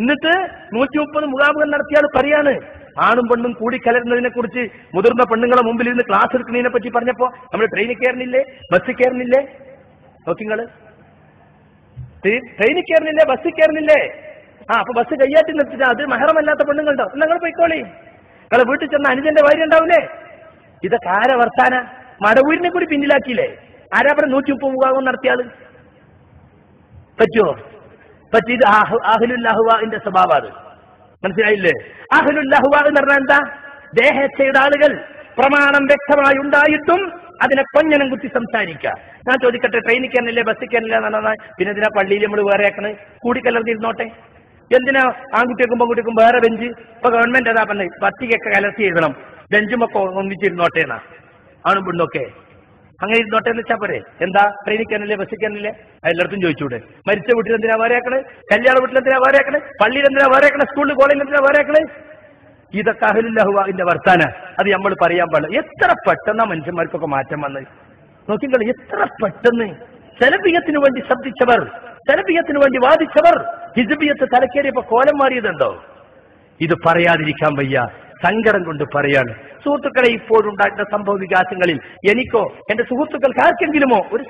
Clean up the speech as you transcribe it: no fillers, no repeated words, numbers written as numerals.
എന്നിട്ട് 130 മുഖാമുഖം നടത്തിയാൽ പറയാണ് ആണും പെണ്ണും കൂടി കലരുന്നതിനെ കുറിച്ച് മുതിർന്ന പെണ്ണുങ്ങളെ മുമ്പിൽ ഇരുന്ന് ക്ലാസ് എടുക്കുന്നതിനെ പറ്റി പറഞ്ഞപ്പോ നമ്മൾ ട്രെയിനിൽ കയറുന്നില്ലേ, ബസ്സിൽ കയറുന്നില്ലേ? നോക്കിങ്ങള് ട്രെയിനിൽ കയറുന്നില്ലേ, ബസ്സിൽ കയറുന്നില്ലേ? അപ്പൊ ബസ് കയ്യാറ്റി നിർത്തിച്ചാൽ അത് മഹറമല്ലാത്ത പെണ്ണുങ്ങളുണ്ടോ? നിങ്ങൾ പോയിക്കോളി. നിങ്ങളെ വീട്ടിൽ ചെന്ന അനുജന്റെ ഭാര്യ ഉണ്ടാവില്ലേ? ഇതൊക്കെ ആരെ വർത്താന? മടവൂരിനെ കൂടി പിന്നിലാക്കിയില്ലേ? ആരാ പറഞ്ഞ 130 മുഖാമുഖം നടത്തിയാള്? പറ്റുമോ? പറ്റിയത് അഹ്ലുൽ അഹ്വാഇന്റെ സ്വഭാവം. അത് മനസ്സിലായില്ലേ? അഹ്ലുൽ അഹ്വാ എന്ന് പറഞ്ഞാൽ എന്താ? ദേഹേച്ഛയുടെ ആളുകൾ. പ്രമാണം വ്യക്തമായി ഉണ്ടായിട്ടും അതിനെ കൊഞ്ഞനം കുത്തി സംസാരിക്കുക. ഞാൻ ചോദിക്കട്ടെ, ട്രെയിനിൽ കയറില്ലേ, ബസ്സിൽ കയറില്ല എന്ന് പറഞ്ഞാൽ പിന്നെ എന്തിനാ പള്ളിയിൽ നമ്മൾ വേറെ ആക്കണേ? കൂടിക്കലർന്നിരുന്നോട്ടെ. എന്തിനാ ആൺകുട്ടികൾക്കും പെൺകുട്ടികൾക്കും വേറെ ബെഞ്ച്? ഇപ്പൊ ഗവൺമെന്റ് ഏതാ പറഞ്ഞത്? പട്ടികയൊക്കെ കലർത്തി എഴുതണം, ബെഞ്ചുമൊക്കെ ഒന്നിച്ചിരുന്നോട്ടെ എന്നാ. ആണും പെണ്ണൊക്കെ അങ്ങനെ ഇരുന്നോട്ടെ എന്ന് വെച്ചാൽ പോരെ? എന്താ ട്രെയിനിൽ കയറില്ലേ, ബസ്സിൽ കയറില്ലേ? എല്ലായിടത്തും ചോദിച്ചൂടെ? മരിച്ച വീട്ടിൽ എന്തിനാ വേറെ ആക്കണേ? കല്യാണ വീട്ടിൽ എന്തിനാ വേറെ ആക്കണേ? പള്ളിയിൽ എന്തിനാ വേറെ ആക്കണേ? സ്കൂളിൽ കോളേജിൽ എന്തിനാ വേറെ ആക്കണേ? ഇതൊക്കെ അഹ്ലുൽ അഹ്വാഇന്റെ വർത്താന. അത് നമ്മൾ പറയാൻ പാടില്ല. എത്ര പെട്ടെന്നാ മനുഷ്യന്മാർക്കൊക്കെ മാറ്റം വന്നത് നോക്കിക്കളി. എത്ര പെട്ടെന്ന് സലഫിയത്തിന് വേണ്ടി ശബ്ദിച്ചവർ, സലഫിയത്തിന് വേണ്ടി വാദിച്ചവർ ഹിസ്ബിയത്ത് തലക്കേറിയപ്പോ കോലം മാറിയതുണ്ടോ? ഇത് പറയാതിരിക്കാൻ വയ്യ, സങ്കടം കൊണ്ട് പറയാണ്. സുഹൃത്തുക്കളെ, ഇപ്പോഴുണ്ടായിട്ടുള്ള സംഭവ വികാസങ്ങളിൽ എനിക്കോ എന്റെ സുഹൃത്തുക്കൾക്ക് ആർക്കെങ്കിലുമോ ഒരു